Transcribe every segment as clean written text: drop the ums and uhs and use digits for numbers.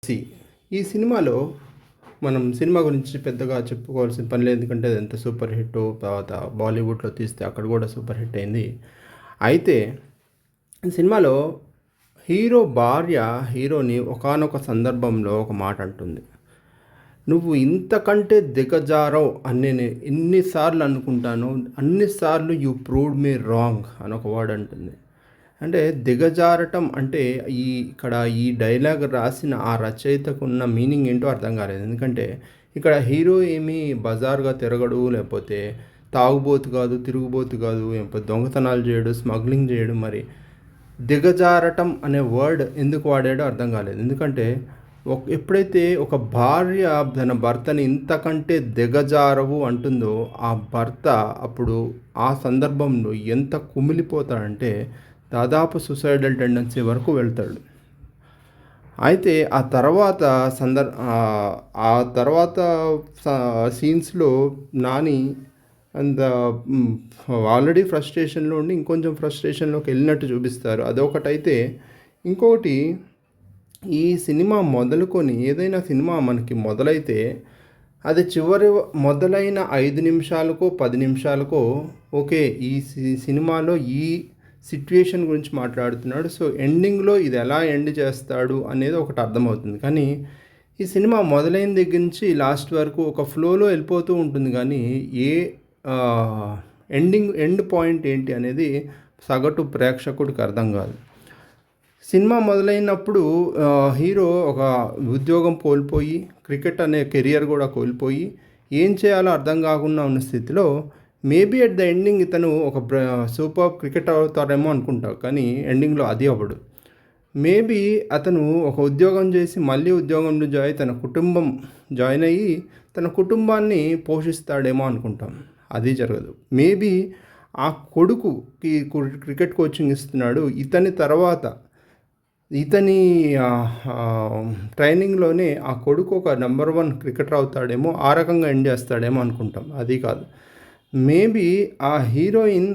C ఈ సినిమాలో మనం సినిమా గురించి పెద్దగా చెప్పుకోవాల్సిన పని లేదు, ఎందుకంటే అది ఎంత సూపర్ హిట్. తర్వాత బాలీవుడ్లో తీస్తే అక్కడ కూడా సూపర్ హిట్ అయింది. అయితే ఈ సినిమాలో హీరో భార్య హీరోని ఒకానొక సందర్భంలో ఒక మాట అంటుంది, నువ్వు ఇంతకంటే దిగజారవు అని నేను ఎన్నిసార్లు అనుకుంటాను, అన్నిసార్లు యూ ప్రూవ్డ్ మీ రాంగ్ అని ఒక వర్డ్ అంటుంది. అంటే దిగజారటం అంటే ఇక్కడ ఈ డైలాగ్ రాసిన ఆ రచయితకు ఉన్న మీనింగ్ ఏంటో అర్థం కాలేదు. ఎందుకంటే ఇక్కడ హీరో ఏమీ బజార్గా తిరగడు, లేకపోతే తాగుబోతు కాదు, తిరుగుబోతు కాదు, లేకపోతే దొంగతనాలు చేయడు, స్మగ్లింగ్ చేయడు. మరి దిగజారటం అనే వర్డ్ ఎందుకు వాడాడో అర్థం కాలేదు. ఎందుకంటే ఎప్పుడైతే ఒక భార్య తన భర్తని ఇంతకంటే దిగజారవు అంటుందో, ఆ భర్త అప్పుడు ఆ సందర్భంలో ఎంత కుమిలిపోతాడంటే దాదాపు సూసైడల్ టెండెన్సీ వరకు వెళ్తాడు. అయితే ఆ తర్వాత సీన్స్లో నాని అంత ఆల్రెడీ ఫ్రస్ట్రేషన్లో ఉండి ఇంకొంచెం ఫ్రస్ట్రేషన్లోకి వెళ్ళినట్టు చూపిస్తారు. అదొకటైతే, ఇంకొకటి ఈ సినిమా మొదలుకొని ఏదైనా సినిమా మనకి మొదలైతే అది మొదలైన 5 నిమిషాలకో 10 నిమిషాలకో ఓకే ఈ సినిమాలో ఈ సిట్యుయేషన్ గురించి మాట్లాడుతున్నాడు, సో ఎండింగ్లో ఇది ఎలా ఎండ్ చేస్తాడు అనేది ఒకటి అర్థమవుతుంది. కానీ ఈ సినిమా మొదలైన దగ్గర నుంచి లాస్ట్ వరకు ఒక ఫ్లోలో వెళ్ళిపోతూ ఉంటుంది, కానీ ఏ ఎండ్ పాయింట్ ఏంటి అనేది సగటు ప్రేక్షకుడికి అర్థం కాదు. సినిమా మొదలైనప్పుడు హీరో ఒక ఉద్యోగం కోల్పోయి, క్రికెట్ అనే కెరియర్ కూడా కోల్పోయి, ఏం చేయాలో అర్థం కాకుండా ఉన్న స్థితిలో మేబీ అట్ ద ఎండింగ్ ఇతను ఒక సూపర్ క్రికెటర్ అవుతారేమో అనుకుంటావు, కానీ ఎండింగ్లో అది అవ్వడు. మేబీ అతను ఒక ఉద్యోగం చేసి మళ్ళీ ఉద్యోగంలో తన కుటుంబం జాయిన్ అయ్యి తన కుటుంబాన్ని పోషిస్తాడేమో అనుకుంటాం, అది జరగదు. మేబీ ఆ కొడుకుకి క్రికెట్ కోచింగ్ ఇస్తున్నాడు, ఇతని ట్రైనింగ్లోనే ఆ కొడుకు ఒక నెంబర్ 1 క్రికెటర్ అవుతాడేమో, ఆ రకంగా ఎండ్ చేస్తాడేమో అనుకుంటాం, అది కాదు. మేబీ ఆ హీరోయిన్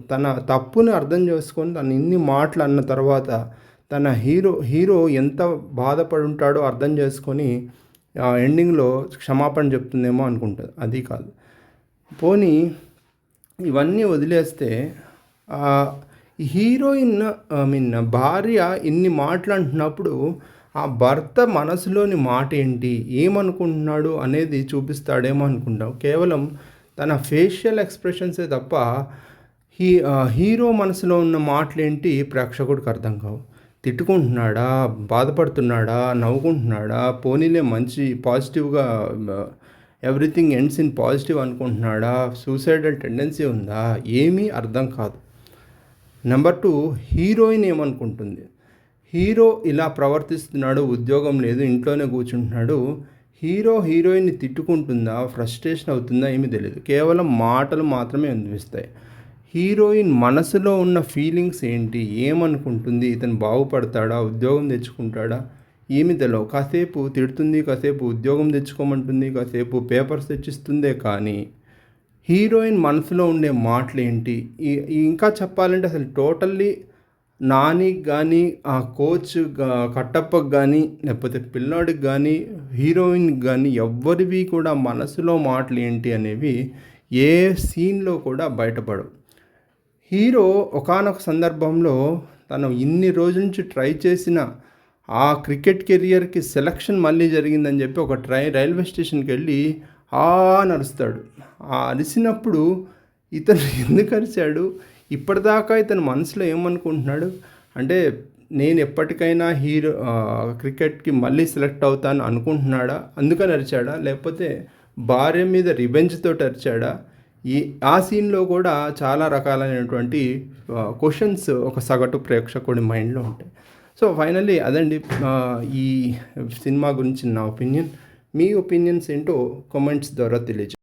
తన తప్పుని అర్థం చేసుకొని తను ఇన్ని మాటలు అన్న తర్వాత తన హీరో ఎంత బాధపడి ఉంటాడో అర్థం చేసుకొని ఎండింగ్లో క్షమాపణ చెప్తుందేమో అనుకుంటుంది, అది కాదు. పోనీ ఇవన్నీ వదిలేస్తే హీరోయిన్ భార్య ఇన్ని మాటలు అంటున్నప్పుడు ఆ భర్త మనసులోని మాట ఏంటి, ఏమనుకుంటున్నాడు అనేది చూపిస్తాడేమో అనుకుంటాం. కేవలం తన ఫేషియల్ ఎక్స్ప్రెషన్సే తప్ప హీరో మనసులో ఉన్న మాటలేంటి ప్రేక్షకుడికి అర్థం కావు. తిట్టుకుంటున్నాడా, బాధపడుతున్నాడా, నవ్వుకుంటున్నాడా, పోనీలే మంచి పాజిటివ్గా ఎవ్రీథింగ్ ఎండ్స్ ఇన్ పాజిటివ్ అనుకుంటున్నాడా, సూసైడల్ టెండెన్సీ ఉందా, ఏమీ అర్థం కాదు. నెంబర్ 2, హీరోయిన్ ఏమనుకుంటుంది, హీరో ఇలా ప్రవర్తిస్తున్నాడు, ఉద్యోగం లేదు, ఇంట్లోనే కూర్చుంటున్నాడు, హీరోయిన్ని తిట్టుకుంటుందా, ఫ్రస్ట్రేషన్ అవుతుందా, ఏమీ తెలియదు. కేవలం మాటలు మాత్రమే అనిపిస్తాయి. హీరోయిన్ మనసులో ఉన్న ఫీలింగ్స్ ఏంటి, ఏమనుకుంటుంది, ఇతను బాగుపడతాడా, ఉద్యోగం తెచ్చుకుంటాడా, ఏమీ తెలియవు. కాసేపు తిడుతుంది, కాసేపు ఉద్యోగం తెచ్చుకోమంటుంది, కాసేపు పేపర్స్ తెచ్చిస్తుందే, కానీ హీరోయిన్ మనసులో ఉండే మాటలు ఏంటి, ఇంకా చెప్పాలంటే అసలు టోటల్లీ నానికి కానీ, ఆ కోచ్ కట్టప్పకి కానీ, లేకపోతే పిల్లాడికి కానీ, హీరోయిన్కి కానీ ఎవ్వరివి కూడా మనసులో మాటలు ఏంటి అనేవి ఏ సీన్లో కూడా బయటపడవు. హీరో ఒకానొక సందర్భంలో తను ఇన్ని రోజుల నుంచి ట్రై చేసిన ఆ క్రికెట్ కెరియర్కి సెలక్షన్ మళ్ళీ జరిగిందని చెప్పి ఒక రైల్వే స్టేషన్కి వెళ్ళి నడుస్తాడు. ఆ అరిసినప్పుడు ఇతను ఎందుకు అరిచాడు, ఇప్పటిదాకా ఇతను మనసులో ఏమనుకుంటున్నాడు అంటే, నేను ఎప్పటికైనా క్రికెట్కి మళ్ళీ సెలెక్ట్ అవుతాను అనుకుంటున్నాడా, అందుకని అరిచాడా, లేకపోతే భార్య మీద రివెంజ్ తోటి అరిచాడా? ఆ సీన్లో కూడా చాలా రకాలైనటువంటి క్వశ్చన్స్ ఒక సగటు ప్రేక్షకుడి మైండ్లో ఉంటాయి. సో ఫైనల్లీ అదండి ఈ సినిమా గురించి నా ఒపీనియన్. మీ ఒపీనియన్స్ ఏంటో కామెంట్స్ ద్వారా తెలియజేయండి.